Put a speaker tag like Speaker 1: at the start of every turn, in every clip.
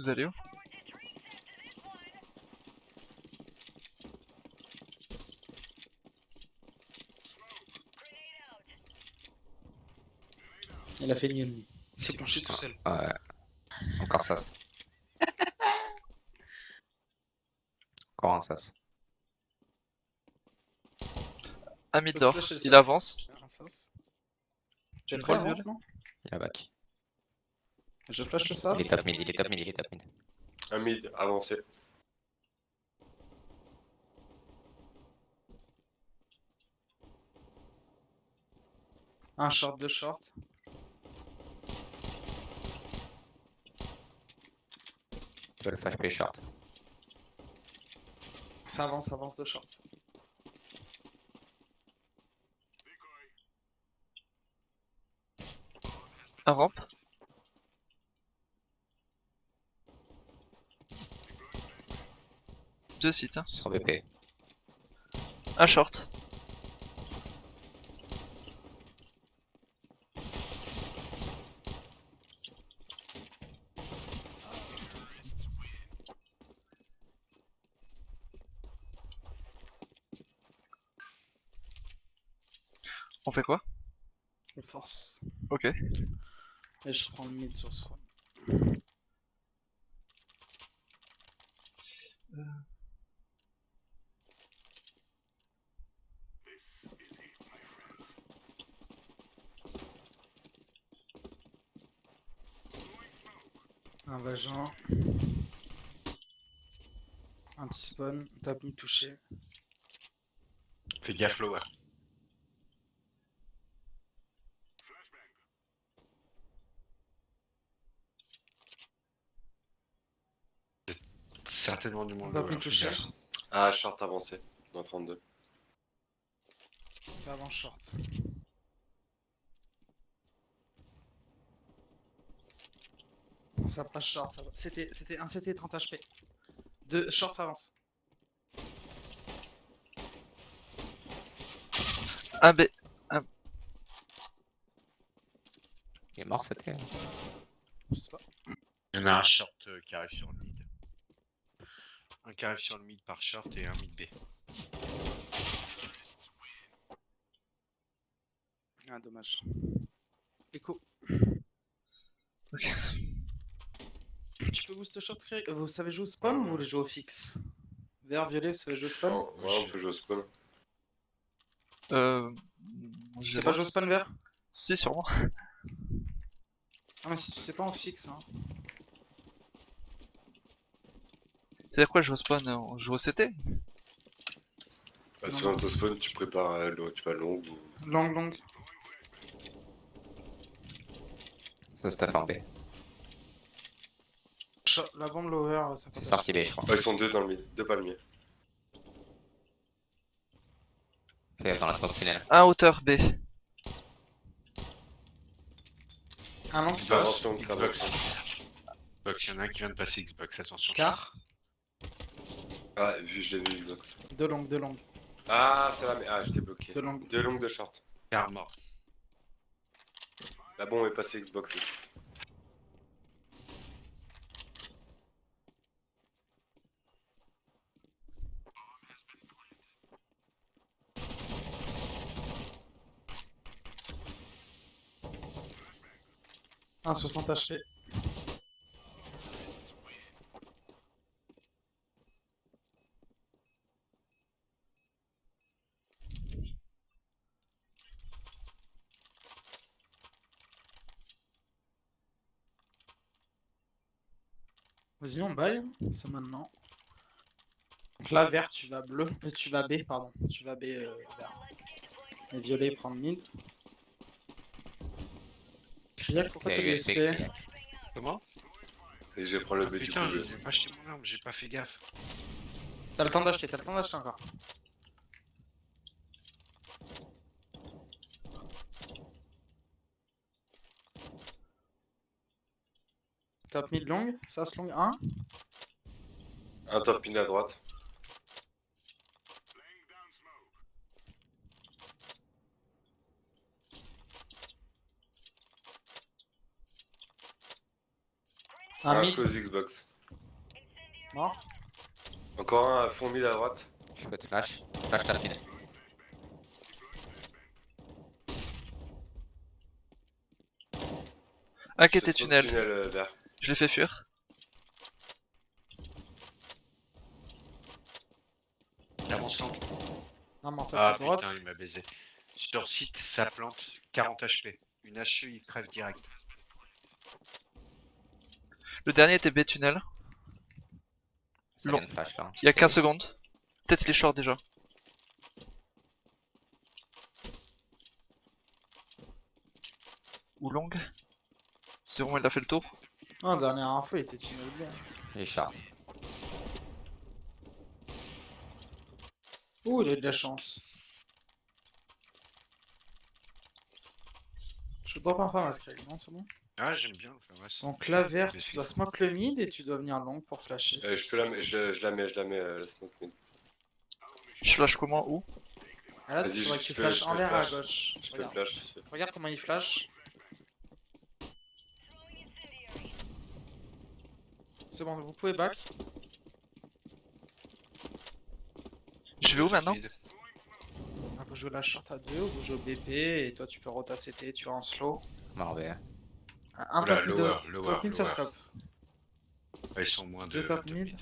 Speaker 1: Vous allez où?
Speaker 2: Il a fait une. Il s'est penché tout seul.
Speaker 3: Ouais. Encore sas. Encore un sas.
Speaker 1: Ah, mid
Speaker 2: Faut
Speaker 1: d'or,
Speaker 2: flasher le
Speaker 1: il
Speaker 2: sas.
Speaker 1: avance.
Speaker 2: Un sas.
Speaker 1: Tu
Speaker 2: Tu
Speaker 1: le prends le
Speaker 2: avance,
Speaker 1: violet?
Speaker 2: non?
Speaker 3: Il a back.
Speaker 2: Je flash le
Speaker 3: Il est
Speaker 2: sas.
Speaker 3: top mid, il est top mid, il est top mid.
Speaker 4: Un mid avancé.
Speaker 2: Un short, deux shorts.
Speaker 3: Tu veux le flash play short.
Speaker 2: Ça avance, deux shorts.
Speaker 1: Un ramp. Deux sites, hein.
Speaker 3: Sur BP.
Speaker 1: Un short. On fait quoi?
Speaker 2: Je force.
Speaker 1: Ok.
Speaker 2: Et je prends le mid sur ce. Un vagin. Un T-spawn. Top mid touché.
Speaker 5: Fais gaffe lower. Certainement du monde
Speaker 2: Top
Speaker 5: lower.
Speaker 2: mid
Speaker 5: fais
Speaker 2: touché.
Speaker 5: gaffe.
Speaker 4: Ah, short avancé. Moins 32.
Speaker 2: Ça avance short. Ça passe short. Ça va. C'était un CT 30 HP. Deux short, ça avance.
Speaker 1: Un B.
Speaker 3: Il est mort c'était.
Speaker 2: Je sais pas.
Speaker 5: Il y en a un short qui arrive sur le mid. Un qui arrive sur le mid par short et un mid B.
Speaker 2: Ah, dommage. Echo.
Speaker 1: Ok.
Speaker 2: Tu peux boost short, vous savez jouer au spawn ou vous voulez jouer au fixe? Vert, violet, vous savez jouer au spawn?
Speaker 4: Oh, ouais, on peut jouer au spawn.
Speaker 1: Euh.
Speaker 2: Tu
Speaker 1: je
Speaker 2: sais
Speaker 1: sais
Speaker 2: pas jouer au spawn vert?
Speaker 1: Si, sûrement.
Speaker 2: Ah, mais si tu sais pas en fixe, hein.
Speaker 1: C'est-à-dire quoi, je joue au spawn? On joue au CT?
Speaker 4: Bah,
Speaker 2: Non,
Speaker 4: souvent,
Speaker 2: non.
Speaker 4: au spawn, tu prépares tu vas long ou.
Speaker 2: Long.
Speaker 3: Ça stuff en B.
Speaker 2: La bombe lower, ça
Speaker 3: C'est
Speaker 2: passe.
Speaker 3: sorti B je crois.
Speaker 4: Oh, ils sont deux dans le mid, deux palmiers.
Speaker 3: Fais dans l'instant tunnel.
Speaker 1: Un hauteur B.
Speaker 2: Un long qui
Speaker 4: Ça avance
Speaker 2: passe.
Speaker 4: long, ça avance long.
Speaker 5: Xbox, il y en a un qui vient de passer Xbox, attention.
Speaker 2: Car.
Speaker 4: Ah, je l'ai vu, Xbox.
Speaker 2: Deux longues.
Speaker 4: Ah, c'est là, mais. Ah, j'étais bloqué.
Speaker 2: Deux longues.
Speaker 4: Deux longues de short.
Speaker 5: Car mort.
Speaker 4: La bombe est passée Xbox aussi.
Speaker 2: Un 60 HP. Vas-y, on baille. C'est maintenant. Donc là, vert, tu vas bleu. Tu vas B, pardon. Tu vas B, vert. Et violet, prendre mid. Kriak, pourquoi t'as
Speaker 3: C'est USP
Speaker 2: USP?
Speaker 3: Kriak.
Speaker 5: Comment?
Speaker 4: Et je vais prendre le
Speaker 5: Ah
Speaker 4: B du
Speaker 5: putain,
Speaker 4: coup.
Speaker 5: j'ai pas acheté mon arme, j'ai pas fait gaffe.
Speaker 2: T'as le temps d'acheter encore. Top mid long, ça se long 1.
Speaker 4: Un top pin à droite.
Speaker 2: Un
Speaker 4: Un
Speaker 2: mid.
Speaker 4: close Xbox.
Speaker 2: Mort.
Speaker 4: Encore un à fond mid à droite.
Speaker 3: Je peux te flash. Flash top mid.
Speaker 1: Un qui était
Speaker 4: Je smoke
Speaker 1: tunnel.
Speaker 4: tunnel vert.
Speaker 1: Je l'ai fait fuir.
Speaker 5: Avance donc.
Speaker 2: Non, mais en fait,
Speaker 5: Ah
Speaker 2: à droite.
Speaker 5: putain, il m'a baisé. Sur site, ça plante 40 HP. Une HE, il crève direct.
Speaker 1: Le dernier était B tunnel.
Speaker 3: Ça
Speaker 1: Long.
Speaker 3: vient de flash là.
Speaker 1: Il y a 15 secondes. Peut-être les shorts déjà. Ou long. C'est bon, il a fait le tour.
Speaker 2: Non, dernière info, il était tunnel bleu.
Speaker 3: Il est short.
Speaker 2: Ouh, il a eu de la chance. Je dois pas faire ma screen, non, c'est bon.
Speaker 5: Ah, j'aime bien le FAMAS.
Speaker 2: Donc là, vert, tu dois smoke le mid et tu dois venir long pour flasher.
Speaker 4: Je peux je la mets la smoke mid.
Speaker 1: Je flash comment? Où?
Speaker 2: Ah, là,
Speaker 4: Vas-y,
Speaker 2: il faudrait que
Speaker 4: je
Speaker 2: tu
Speaker 4: peux-
Speaker 2: flashes
Speaker 4: je
Speaker 2: en
Speaker 4: peux
Speaker 2: l'air à
Speaker 4: flash.
Speaker 2: gauche.
Speaker 4: Je peux
Speaker 2: Regarde.
Speaker 4: flash.
Speaker 2: Regarde comment il flash. C'est bon, vous pouvez back.
Speaker 1: Je vais où maintenant?
Speaker 2: Ah, vous jouez la short à 2, vous jouez au BP et toi tu peux rota CT, tu vas en slow.
Speaker 3: Mort B.
Speaker 2: Un
Speaker 5: Oula,
Speaker 2: top mid, top mid ça
Speaker 5: lower.
Speaker 2: scope.
Speaker 5: Ils sont moins de
Speaker 2: Deux top mid.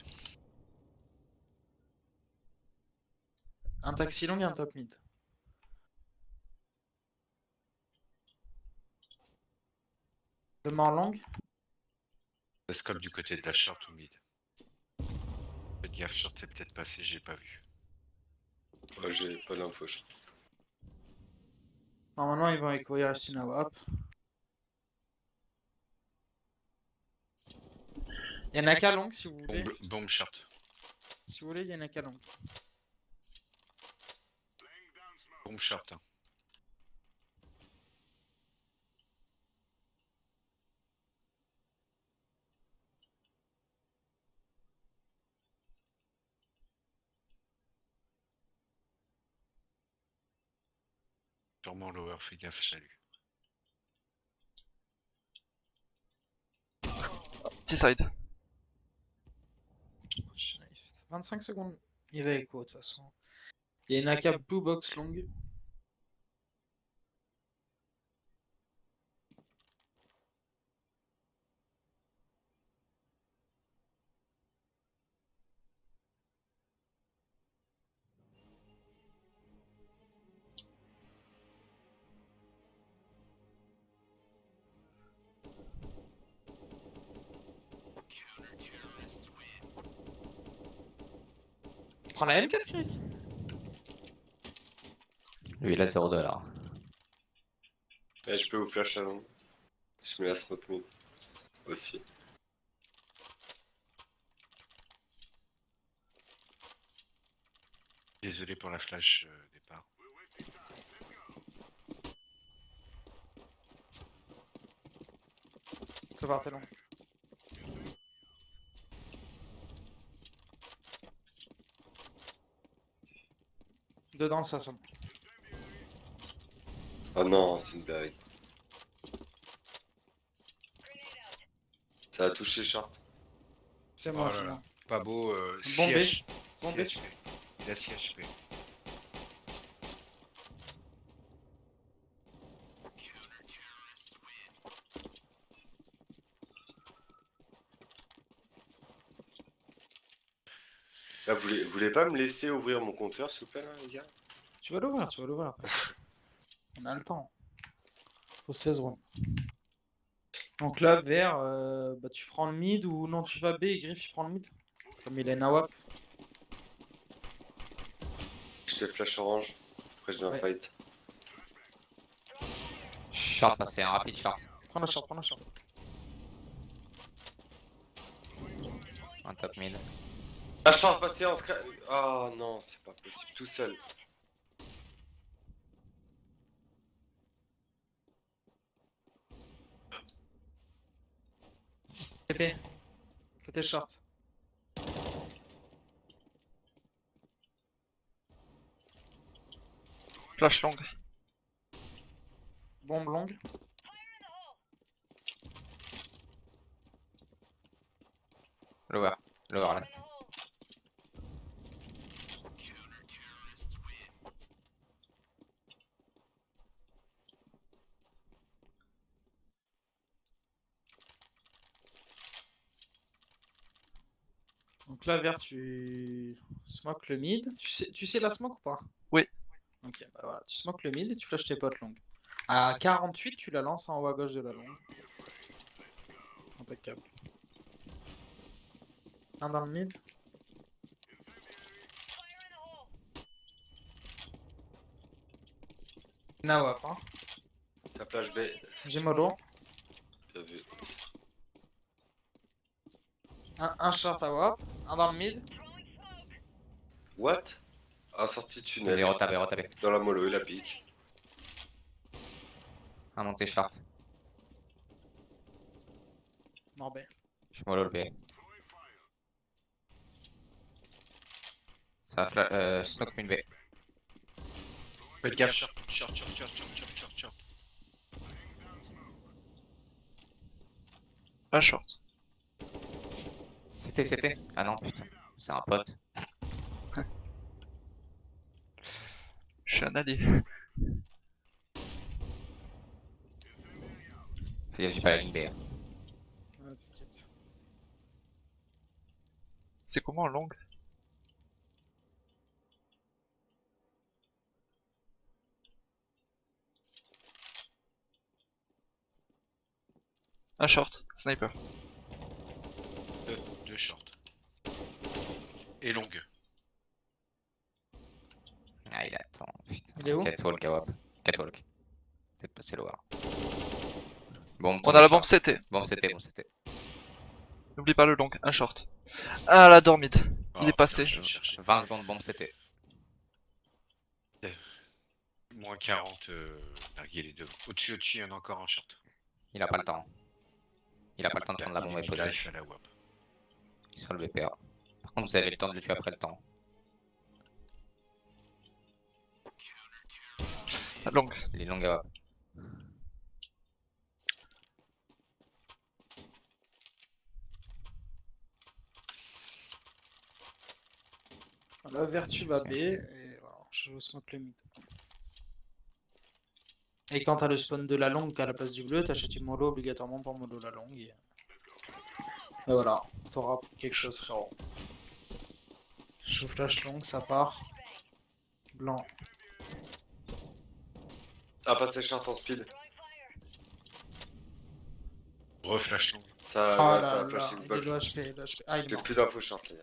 Speaker 2: Un taxi long et un top mid. Deux morts long.
Speaker 5: Ça scope du côté de la short ou mid. Faites gaffe, short c'est peut-être passé, j'ai pas vu.
Speaker 4: Ouais, j'ai pas d'info.
Speaker 2: Normalement ils vont écourir ici Nawap. Il y en a qu'à long si vous voulez.
Speaker 5: Bombe short.
Speaker 2: Si vous voulez, il y en a qu'à long.
Speaker 5: Bombe short. Hein. Sûrement lower, fais gaffe, salut.
Speaker 1: Petit side.
Speaker 2: Je suis naïf. 25 secondes. Il va écho de toute façon. Il y a une AK blue box long. Prends la M4 Craig.
Speaker 3: Lui il a 0,2 là.
Speaker 4: Je peux vous flash à long. Je mets la smoke mid. Aussi.
Speaker 5: Désolé pour la flash départ.
Speaker 2: Ça va, t'es long. Dedans, ça sonne.
Speaker 4: Oh non, c'est une blague. Ça a touché short.
Speaker 2: C'est
Speaker 5: Oh
Speaker 2: moi
Speaker 5: là
Speaker 2: aussi.
Speaker 5: là. Pas beau,
Speaker 2: Bombé.
Speaker 5: 6
Speaker 2: Bombé.
Speaker 5: HP. Il a 6 HP.
Speaker 4: Là, vous voulez pas me laisser ouvrir mon compteur, s'il vous plaît, là, les gars?
Speaker 2: Tu vas l'ouvrir, tu vas l'ouvrir. On a le temps. Faut 16 rounds. Donc là, vert, bah, tu prends le mid ou non, tu vas B et Griff, il prend le mid. Comme il est Nawap.
Speaker 4: Je te flash orange. Après, je vais un
Speaker 2: Ouais.
Speaker 4: fight.
Speaker 3: Short passé, un rapide short.
Speaker 2: Prends la short, prends la short.
Speaker 3: Un top mid.
Speaker 4: Ah, short passé en scratch. Oh non, c'est pas possible, tout seul.
Speaker 2: TP. Côté short.
Speaker 1: Flash long.
Speaker 2: Bombe longue.
Speaker 3: Lower. Lower last.
Speaker 2: Donc là, vert, tu smoke le mid. Tu sais la smoke ou pas?
Speaker 1: Oui.
Speaker 2: Ok, bah voilà. Tu smoke le mid et tu flashes tes potes longues. À 48, tu la lances en haut à gauche de la longue. Impeccable. Un dans le mid. Nawap, hein.
Speaker 4: Ta plage B.
Speaker 2: J'ai mollo.
Speaker 4: Bien vu.
Speaker 2: Un short à WAP. Un dans le mid.
Speaker 4: What? Un sortie tunnel.
Speaker 3: Vas-y, retabé.
Speaker 4: Dans la mollo, il a pique.
Speaker 3: Un monté short.
Speaker 2: Non, ben.
Speaker 3: Je mollo le B. Ça je smoke une B.
Speaker 5: Faites gaffe, short.
Speaker 1: Un short.
Speaker 3: C'était. Ah non, putain. C'est un pote.
Speaker 1: Je suis un allié.
Speaker 3: Fais gaffe, j'ai pas la ligne B. Hein.
Speaker 2: Ouais, t'inquiète.
Speaker 1: C'est comment en longue? Un short, sniper.
Speaker 5: Deux shorts. Et longue.
Speaker 3: Ah, il attend. Putain.
Speaker 2: Il est où?
Speaker 3: Catwalk, Awap. Catwalk. Peut-être passer lower. Bon,
Speaker 1: On a la bombe CT.
Speaker 3: Bon, c'était.
Speaker 1: N'oublie pas le long, un short. Ah la dormide. Il est
Speaker 5: Oh,
Speaker 1: passé.
Speaker 5: putain, je vais le chercher.
Speaker 3: 20 secondes, bombe, c'était.
Speaker 5: Moins 40, larguer les deux. Au-dessus, il y en a encore un short.
Speaker 3: Il a pas le temps. Il a pas le temps de prendre la bombe et poser.
Speaker 5: Life à la WAP.
Speaker 3: Il sera le BPA. Par contre, vous avez le temps de le tuer après le temps.
Speaker 1: Long.
Speaker 3: Il est long Awap.
Speaker 2: Voilà, Vertu va B et voilà, je smoke le mid. Et quand t'as le spawn de la longue à la place du bleu, t'achètes une mollo obligatoirement pour mollo la longue. Et voilà, t'auras quelque chose, frérot. Je flash longue, ça part. Blanc.
Speaker 4: Ah, passer short en speed.
Speaker 5: Reflash long.
Speaker 4: Ça,
Speaker 2: Ah
Speaker 4: ouais,
Speaker 2: là
Speaker 4: ça
Speaker 2: là,
Speaker 4: flash
Speaker 2: il est
Speaker 4: Xbox.
Speaker 2: low HP, low HP. Ah, il est
Speaker 4: J'ai
Speaker 2: mort.
Speaker 4: plus d'infos short, les gars.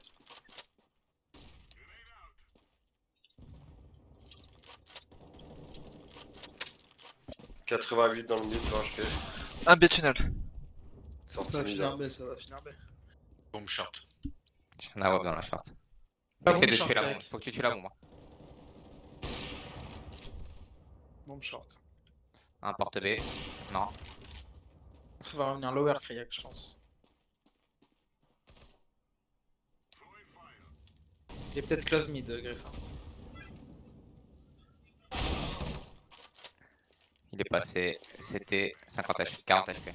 Speaker 4: « 88 dans le mid, 20 HP.
Speaker 1: Un B tunnel.
Speaker 4: Sortie
Speaker 2: Ça va
Speaker 4: mid.
Speaker 2: finir B, ça va finir B.
Speaker 5: Bombe short.
Speaker 3: J'ai un Awap dans la short.
Speaker 2: La
Speaker 3: Essaye
Speaker 2: bombe
Speaker 3: de
Speaker 2: short,
Speaker 3: tuer la
Speaker 2: mec.
Speaker 3: bombe. Faut que tu tues la bombe. Hein.
Speaker 2: Bombe short.
Speaker 3: Un porte B. Non.
Speaker 2: Ça va revenir lower Kriak, je pense. Il est peut-être close mid, Griffin.
Speaker 3: Il est passé. C'était 50 HP. 40 HP.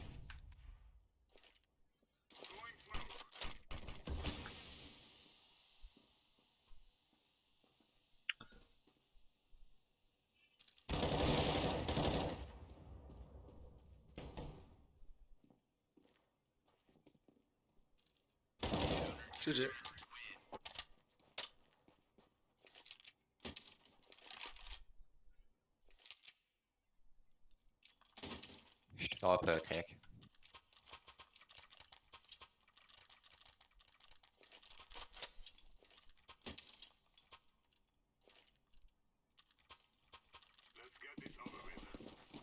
Speaker 2: GG.
Speaker 3: Je te drop Kriak.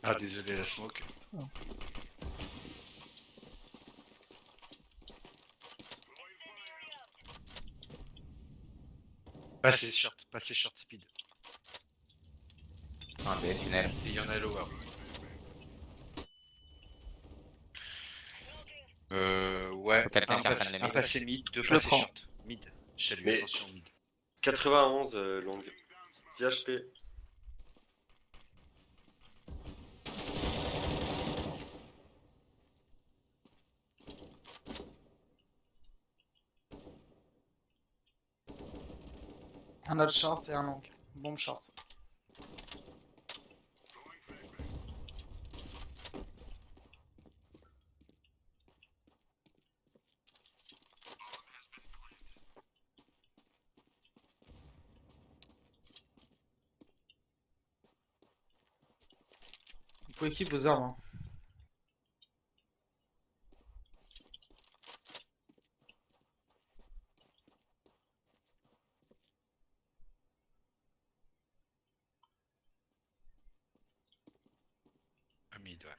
Speaker 5: Ah, désolé, la smoke. Passez short speed.
Speaker 3: Un B, tunnel.
Speaker 5: Et il y en a lower. Ouais,
Speaker 3: Faut quelqu'un qui reprenne les
Speaker 5: un
Speaker 3: mid.
Speaker 5: passé mid, deux
Speaker 1: Je le
Speaker 5: passés
Speaker 1: prends.
Speaker 5: short. Mid. Chez lui,
Speaker 4: Mais-
Speaker 5: attention mid.
Speaker 4: 91 longue. 10 HP.
Speaker 2: Un autre short et un long. Bombe short. Faut équipe vos armes. Hein.
Speaker 5: Un mid, ouais.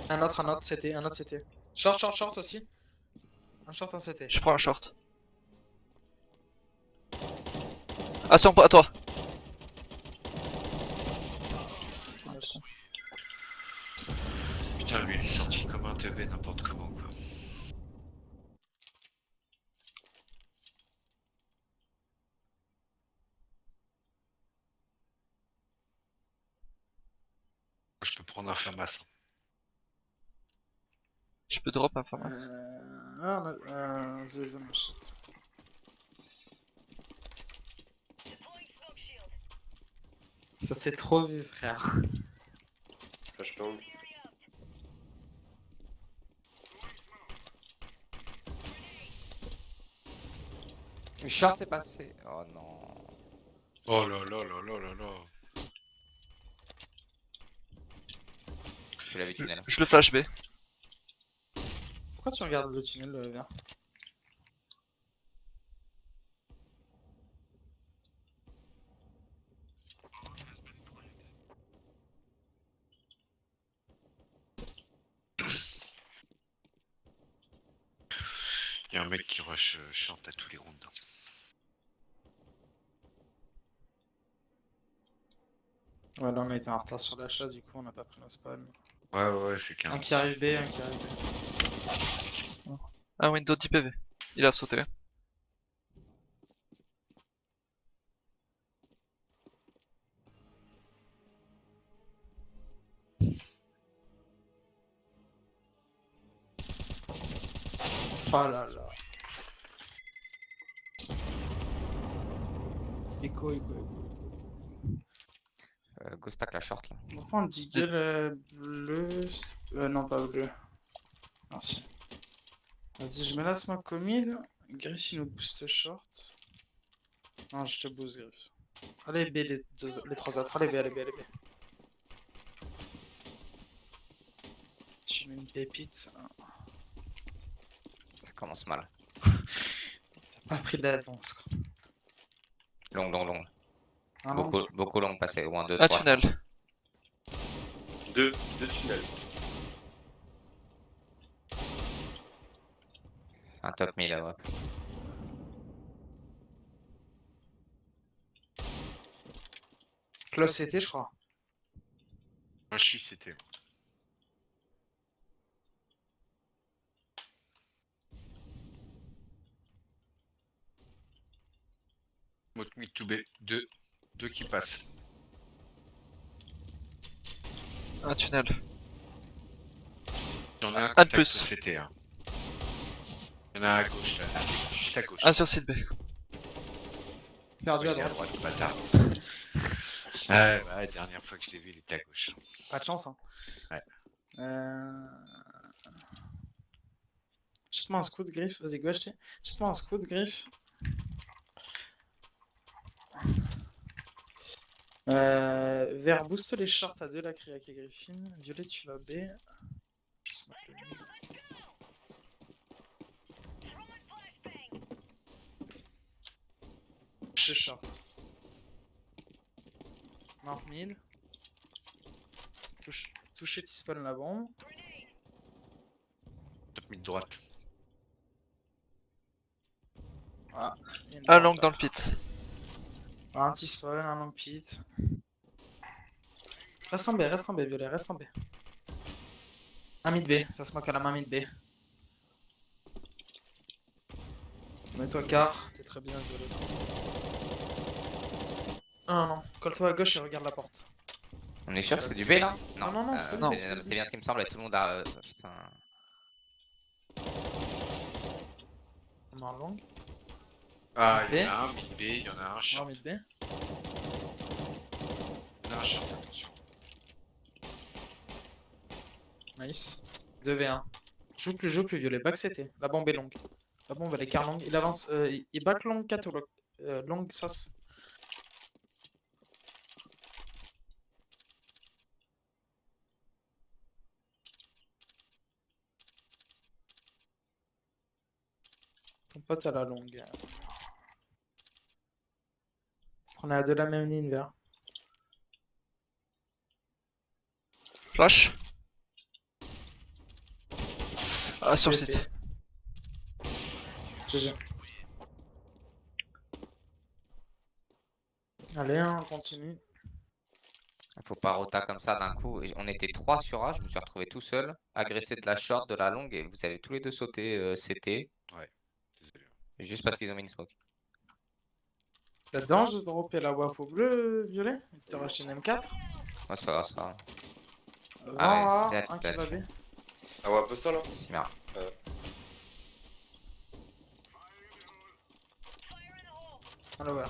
Speaker 2: Un autre CT, un autre CT. Short aussi. Un short, un CT.
Speaker 1: Je prends un short. Attention, à toi.
Speaker 5: Putain, lui, il est sorti comme un teubé n'importe comment, quoi. Je peux prendre un FAMAS.
Speaker 1: Je peux drop un pharmacie.
Speaker 2: Shit. Ça s'est trop vu, frère.
Speaker 4: Flash long.
Speaker 3: Short c'est passé. Oh non.
Speaker 5: Oh là là là là là là.
Speaker 3: Je l'avais tunnel.
Speaker 1: Je le flash B.
Speaker 2: Pourquoi tu regardes le tunnel, vert?
Speaker 5: Il y a un mec qui rush chante à tous les rounds.
Speaker 2: Ouais, là on a été en retard sur l'achat, du coup on n'a pas pris nos spawn.
Speaker 5: Ouais, c'est qu'un.
Speaker 2: Un qui arrive B, un qui arrive B.
Speaker 1: Un window 10 PV. Il a sauté.
Speaker 2: Oh là là. Echo.
Speaker 3: Go stack la short là.
Speaker 2: On va prendre un deagle bleu. Non, pas bleu. Merci. Vas-y, je mets la smoke au mid. Griff il nous booste short. Non, je te booste Griff. Allez B les trois autres. Allez B. Tu mets une pépite.
Speaker 3: Ça commence mal.
Speaker 2: Pas pris de l'avance.
Speaker 3: Long.
Speaker 2: Un long.
Speaker 3: Beaucoup long passé. 1, 2,
Speaker 1: Un
Speaker 3: 3.
Speaker 1: tunnel.
Speaker 4: Deux tunnels.
Speaker 3: Un top 1000 ouais.
Speaker 2: Close CT, je crois.
Speaker 5: Moi je suis CT. Mode mid to B. Deux qui passent.
Speaker 1: Un tunnel.
Speaker 5: J'en ai un
Speaker 1: Un de
Speaker 5: qui
Speaker 1: plus.
Speaker 5: stack CT. Hein. Il y en a un à gauche là. Juste à gauche.
Speaker 1: Un sur site B.
Speaker 2: Perdu
Speaker 5: Il
Speaker 2: à
Speaker 5: est à
Speaker 2: droite.
Speaker 5: droite, bâtard. Ouais, dernière fois que je l'ai vu, il était à gauche.
Speaker 2: Pas de chance, hein.
Speaker 5: Ouais.
Speaker 2: Jette-moi un scout Griff. Vas-y, go acheter. Jette-moi un scout Griff. Vert, booste les shorts à 2 la Kriak et Griffin. Violet, tu vas B. Je smoke le mid. Chez short. Mark mid. Toucher de spawn la bombe.
Speaker 5: Top mid droite.
Speaker 2: Ah, il y a une
Speaker 1: Un
Speaker 2: drop
Speaker 1: long
Speaker 2: là.
Speaker 1: dans le pit.
Speaker 2: Un petit spawn, un long pit. Reste en B, Violet, reste en B. Un mid B, ça smoke à la main mid B. Mets-toi car, t'es très bien Violet. Ah non, colle-toi à gauche et regarde la porte.
Speaker 3: On est sûr que c'est du B là?
Speaker 2: Non, c'est
Speaker 1: non.
Speaker 3: C'est bien ce qui me semble. Tout le monde a. Putain.
Speaker 2: On a un long.
Speaker 5: Ah,
Speaker 2: B.
Speaker 5: il y en a un mid B, il y en a un
Speaker 2: Non,
Speaker 5: short.
Speaker 2: mid B.
Speaker 5: Il y en a un short, attention.
Speaker 2: Nice. 2v1. Joue plus Violet, back CT. La bombe est longue. La bombe elle est car longue. Il avance, il back long 4 ou long sas. Ton pote à la longue. On est à de la même ligne vers.
Speaker 1: Flash. Ah, sur le
Speaker 2: TP.
Speaker 1: site.
Speaker 2: GG. Allez, hein, on continue.
Speaker 3: Faut pas rota comme ça d'un coup. Et on était 3 sur A, je me suis retrouvé tout seul, agressé de la short, de la longue, et vous avez tous les deux sauté CT,
Speaker 5: Désolé.
Speaker 3: juste parce qu'ils ont mis une smoke.
Speaker 2: Là-dedans, je dropé la WAP au bleu, violet. Il te reste une M4.
Speaker 3: Ouais, c'est pas grave, c'est pas grave.
Speaker 2: Devant,
Speaker 3: Ah,
Speaker 2: là,
Speaker 3: c'est
Speaker 2: un qui va B.
Speaker 4: Ah ouais, un peu ça là.
Speaker 3: Si, merde.
Speaker 2: Un lower.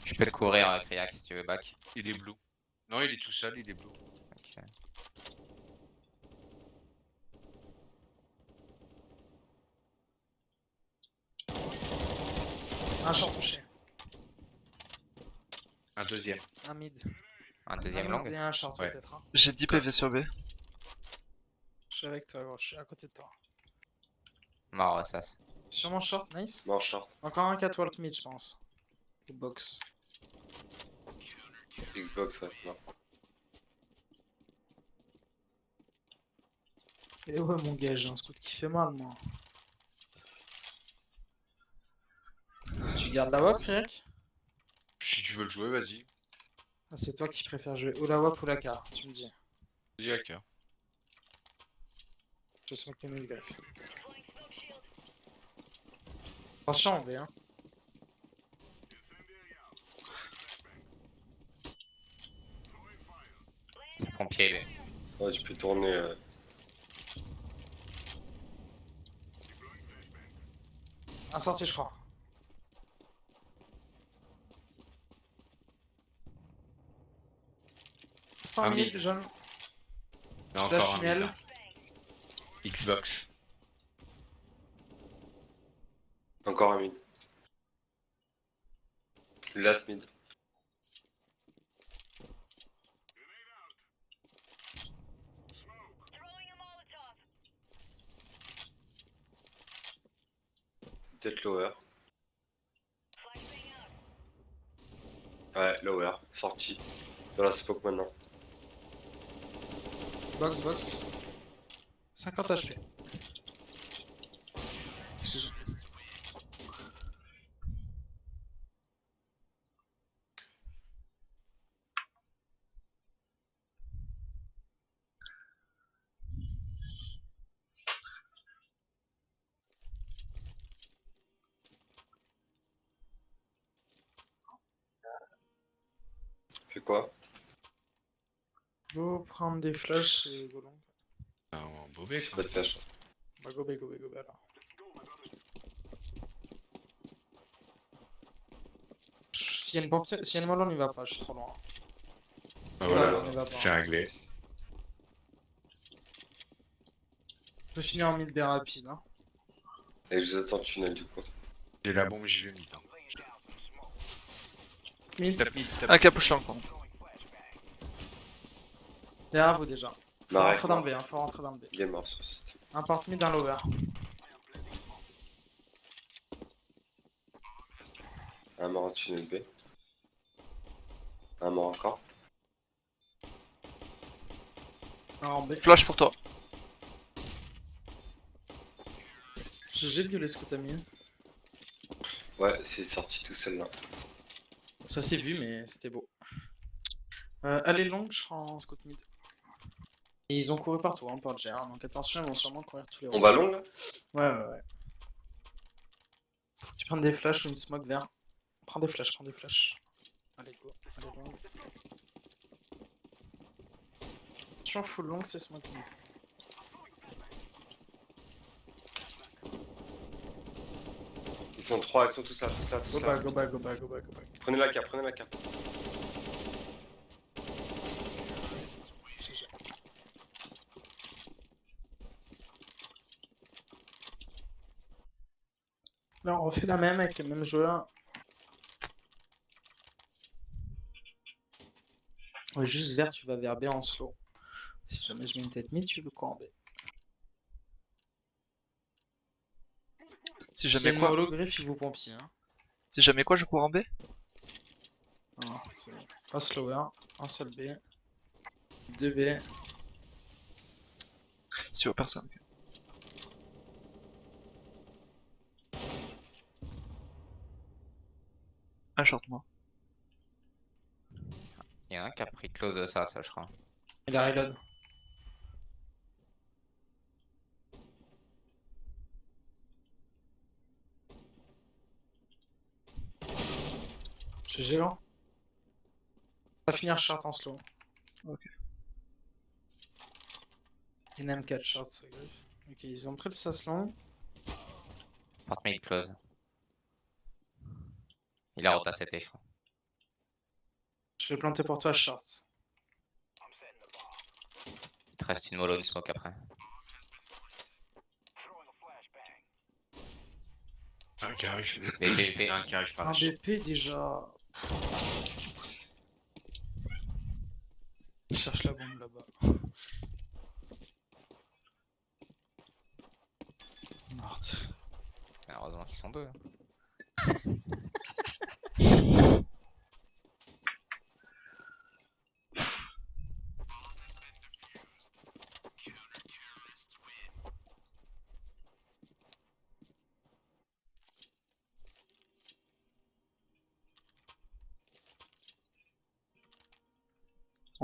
Speaker 3: Je peux le courir avec React si tu veux back.
Speaker 5: Il est blue. Non, il est tout seul, il est blue.
Speaker 3: Ok.
Speaker 2: Un short touché.
Speaker 5: Un deuxième.
Speaker 2: Un mid.
Speaker 3: Un deuxième
Speaker 2: Un mid
Speaker 3: long.
Speaker 2: et un short
Speaker 5: Ouais.
Speaker 2: peut-être. Hein.
Speaker 1: J'ai 10 PV sur B.
Speaker 2: Je suis avec toi, gros. Je suis à côté de toi.
Speaker 3: Mort, ça.
Speaker 2: Sûrement short, nice.
Speaker 4: Non, short.
Speaker 2: Encore un catwalk mid, je pense. Ou box.
Speaker 4: Xbox, ouais. Non.
Speaker 2: Et ouais, mon gars, j'ai un scout qui fait mal, moi. Tu gardes la WAP, Riek?
Speaker 5: Si tu veux le jouer, vas-y.
Speaker 2: Ah, c'est toi qui préfères jouer ou la WAP ou la car, tu me dis.
Speaker 5: Vas-y, à cœur.
Speaker 2: Je sens que les mid greffe. Attention, on V, hein.
Speaker 3: C'est pompier, lui.
Speaker 4: Ouais, tu peux tourner.
Speaker 2: Un sorti, je crois.
Speaker 5: Un
Speaker 2: 100
Speaker 5: mid.
Speaker 2: 000 jeune.
Speaker 5: Il y a
Speaker 2: Je lâche
Speaker 5: encore un
Speaker 2: tunnel.
Speaker 5: mid, hein. Xbox.
Speaker 4: Encore un mid. Last mid. Peut-être lower. Ouais, lower. Sorti. Dans la smoke maintenant.
Speaker 2: Box, box. 50 HP. GG.
Speaker 4: Fais quoi?
Speaker 2: Go prendre des flashs et go long.
Speaker 5: Un bobé,
Speaker 4: C'est
Speaker 5: ça.
Speaker 4: pas de flash.
Speaker 2: Bah go B, go B, go B alors. S'il y a une portière, s'il y a une mollo, on y va pas, je suis trop loin.
Speaker 5: Bah
Speaker 2: Voilà,
Speaker 5: voilà,
Speaker 2: on y va pas.
Speaker 5: c'est réglé.
Speaker 2: On peut finir en mid B rapide, hein.
Speaker 4: Et je vous attends tunnel du coup.
Speaker 5: J'ai la bombe, j'y vais mid. Hein.
Speaker 2: Mid,
Speaker 5: Tape mid, tape
Speaker 1: Un capuche là encore.
Speaker 2: derrière vous déjà. Faut
Speaker 4: Bah,
Speaker 2: rentrer dans le
Speaker 4: ouais.
Speaker 2: B, hein, faut rentrer dans le B.
Speaker 4: Il est mort sur ce site.
Speaker 2: Un porte mid, un lower.
Speaker 4: Un mort en tunnel B. Un mort encore.
Speaker 2: Un en B.
Speaker 1: Flash pour toi.
Speaker 2: J'ai violet ce que t'as mis.
Speaker 4: Ouais, c'est sorti tout seul là.
Speaker 2: Ça s'est vu, mais c'était beau. Allez long, je serai en scout mid. Et ils ont couru partout, hein, par le GR, donc attention, ils vont sûrement courir tous les
Speaker 4: On
Speaker 2: ronds.
Speaker 4: va long là?
Speaker 2: Ouais. Faut que tu prennes des flashs ou une smoke vert. Prends des flashs, prends des flashs. Allez, go. Allez, long. Attention, full long, c'est smoke mid.
Speaker 4: Ils sont trois, ils sont tous là, tous là, tous
Speaker 2: Go
Speaker 4: là.
Speaker 2: back, go back, go back, go back, go back.
Speaker 4: Prenez la carte, prenez la carte.
Speaker 2: GG. Là, on refait la même avec les mêmes joueurs. Ouais, juste vert, tu vas vers B en slow. Si jamais je mets une tête mid, tu veux quoi en B?
Speaker 1: Si
Speaker 2: Si
Speaker 1: jamais quoi?
Speaker 2: mollo griffe, il vous pompier. Hein.
Speaker 1: Si jamais quoi, je cours en B?
Speaker 2: Non, c'est bon. Un slower, un seul B, 2 B.
Speaker 1: Si y'a personne. Un short moi.
Speaker 3: Il y en a un qui a pris close de ça, je crois.
Speaker 2: Il a reload. GG là. On va finir short en slow.
Speaker 1: Ok.
Speaker 2: Il y en a 4 shorts, ça griffe. Ok, ils ont pris le sas long.
Speaker 3: Porte mid close. Il a rota CT, je crois.
Speaker 2: Je vais planter pour toi short.
Speaker 3: Il te reste une mollo, une smoke après.
Speaker 5: Un qui arrive.
Speaker 3: BP.
Speaker 5: Un qui arrive par
Speaker 2: Un
Speaker 5: la short.
Speaker 2: BP déjà. Il cherche la bombe là-bas. Merde.
Speaker 3: Heureusement qu'ils sont deux. Hein.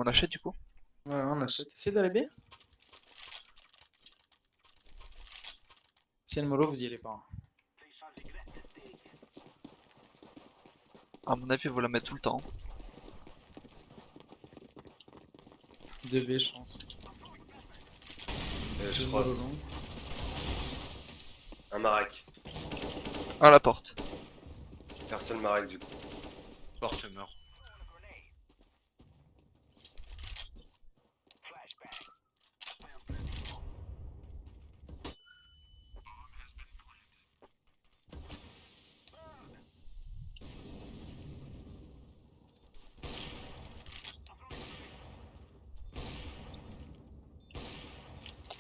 Speaker 1: On achète du coup?
Speaker 2: Ouais, on achète. Essayez d'aller B. Si y a le mollo, vous y allez pas. Hein.
Speaker 1: À mon avis, vous la mettre tout le temps.
Speaker 2: 2 B, je pense.
Speaker 4: Je
Speaker 2: Deux
Speaker 4: crois.
Speaker 2: mollo long.
Speaker 4: Un Marek.
Speaker 1: À la porte.
Speaker 4: Personne Marek du coup.
Speaker 5: Porte mort.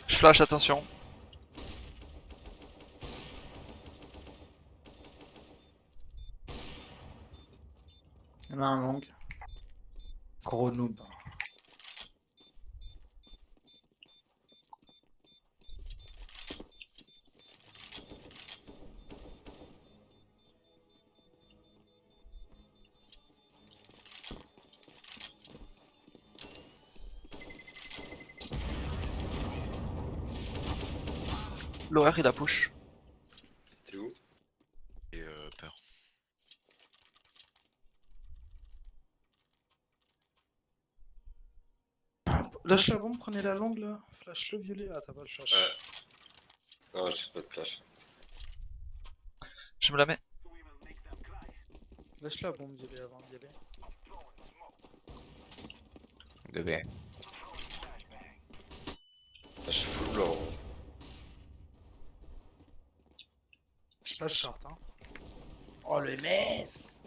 Speaker 1: Je flash, attention.
Speaker 2: Il y en a un long. Gros noob.
Speaker 1: L'horaire il a push.
Speaker 4: T'es où?
Speaker 5: Et peur.
Speaker 2: Lâche la bombe, prenez la longue là. Flash le violet. Ah, t'as pas le flash.
Speaker 4: Ouais. Non, j'ai pas de flash.
Speaker 1: Je me la mets.
Speaker 2: Lâche la bombe violet avant d'y aller.
Speaker 3: 2B.
Speaker 4: Je suis full blanc.
Speaker 2: Je flash short, hein. Oh le MS.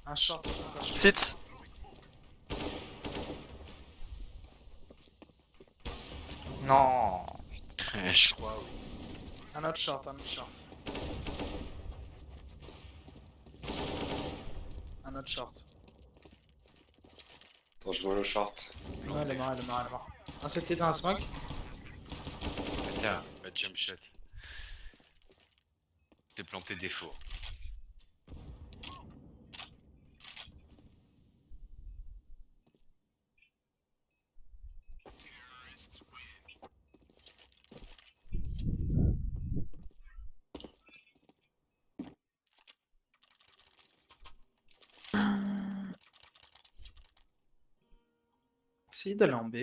Speaker 2: Un short sur cette flash.
Speaker 1: Sit.
Speaker 3: Non.
Speaker 5: Je crois, oui.
Speaker 2: Un autre short, un autre short. Un autre short.
Speaker 4: Attends, je vois le short.
Speaker 2: Ouais, elle est mort, elle est mort, elle est mort. Un CT dans la smoke.
Speaker 5: Tiens, bah jump shot. T'es planté défaut.
Speaker 2: Essayez d'aller en B.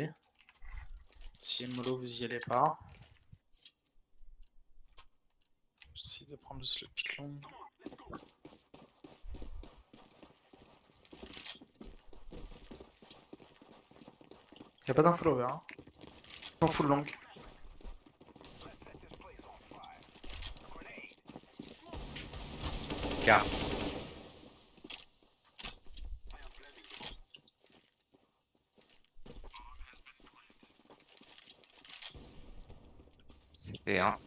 Speaker 2: Si le mollo vous y allez pas. J'essaie de prendre juste le pic long. Y'a pas d'info over. Hein. En full long.
Speaker 3: Car. C'était un.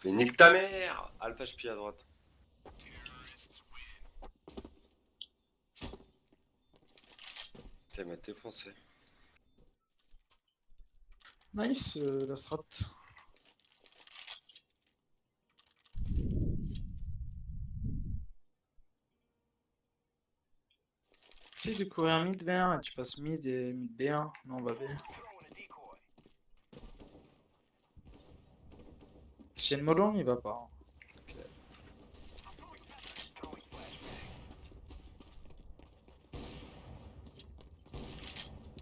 Speaker 4: Mais nique ta mère. Alpha HP à droite. Putain, il m'a défoncé.
Speaker 2: Nice, la strat. Essaye de courir mid V1 et tu passes mid et mid B1. Non, on va B. Si y a une molon, il va pas.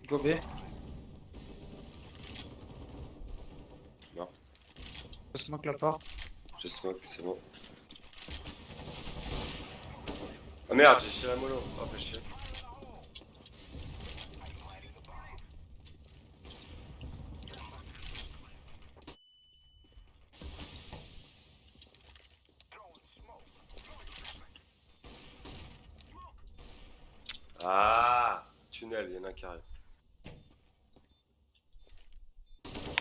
Speaker 2: Go B.
Speaker 4: Non.
Speaker 2: Je smoke la porte.
Speaker 4: Je smoke, c'est bon. Ah merde, j'ai chié la mollo. Oh, fait chier. Ah, tunnel, il y en a un qui arrive.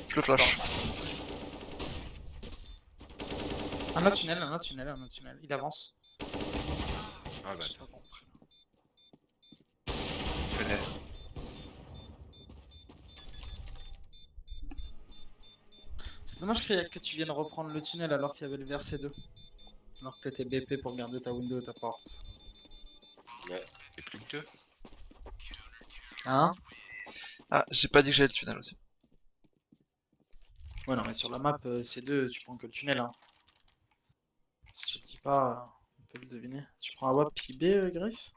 Speaker 1: Je le flash.
Speaker 2: Un autre tunnel, un autre tunnel, un autre tunnel. Il avance.
Speaker 5: Ah bah,
Speaker 2: J'ai pas compris.
Speaker 3: Fenêtre.
Speaker 2: C'est dommage que tu viennes reprendre le tunnel alors qu'il y avait le verset 2. Alors que t'étais BP pour garder ta window et ta porte.
Speaker 5: c'est plus que 2.
Speaker 2: Hein?
Speaker 1: Ah, j'ai pas dit que j'avais le tunnel aussi.
Speaker 2: Ouais, non, mais sur la map, C2, tu prends que le tunnel. Hein. Si je te dis pas, on peut le deviner. Tu prends un WAP puis B, Griff?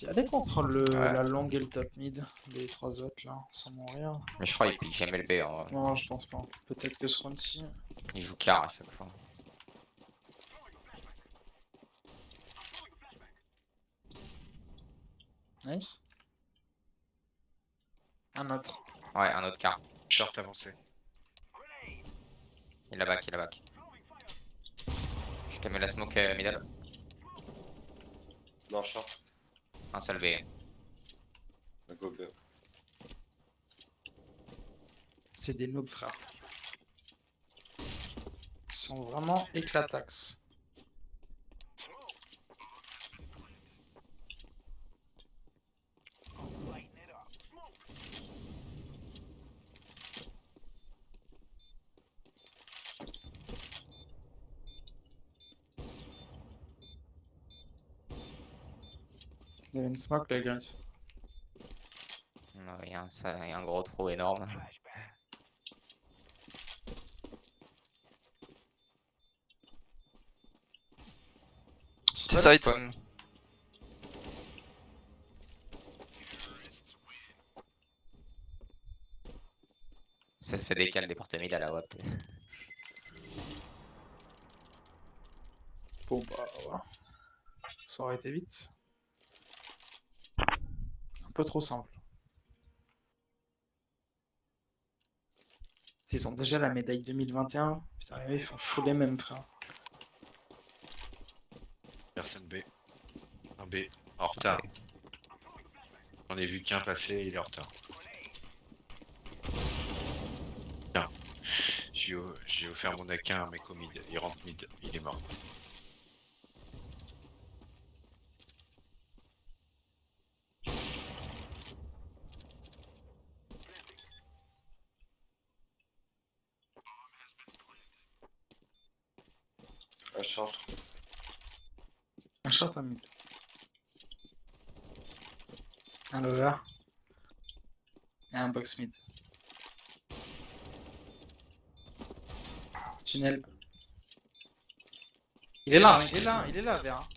Speaker 2: Allez, contrôle la longue et le top mid, les trois autres là, sans mourir.
Speaker 3: Mais je crois qu'il pique jamais le B en vrai.
Speaker 2: Non, je pense pas. Peut-être que ce round-ci.
Speaker 3: Il joue car à chaque fois.
Speaker 2: Nice. Un autre.
Speaker 3: Ouais, un autre car.
Speaker 5: Short avancé.
Speaker 3: Il a back, il a back. Je te mets la smoke middle.
Speaker 4: Non, short.
Speaker 3: Un seul B.
Speaker 4: Go B.
Speaker 2: C'est des noobs, frère. Ils sont vraiment éclatax. Il y a une smoke, les gars.
Speaker 3: Il y a un gros trou énorme.
Speaker 1: C'est side.
Speaker 3: Spawn. Ça se décale des portes mid à la watt.
Speaker 2: Bon, bah, voilà. Ça aurait été vite. Un peu trop simple. Ils ont déjà la médaille 2021. Putain, ils font fou les mêmes, frère.
Speaker 5: Personne B. Un B. En retard. J'en ai vu qu'un passer, il est en retard. Tiens. J'ai offert mon AK à un mec au mid. Il rentre mid. Il est mort.
Speaker 4: Un short.
Speaker 2: Un short, un mid. Un lover. Et un box mid. Tunnel. Il est là, il est là, il est là, Vera.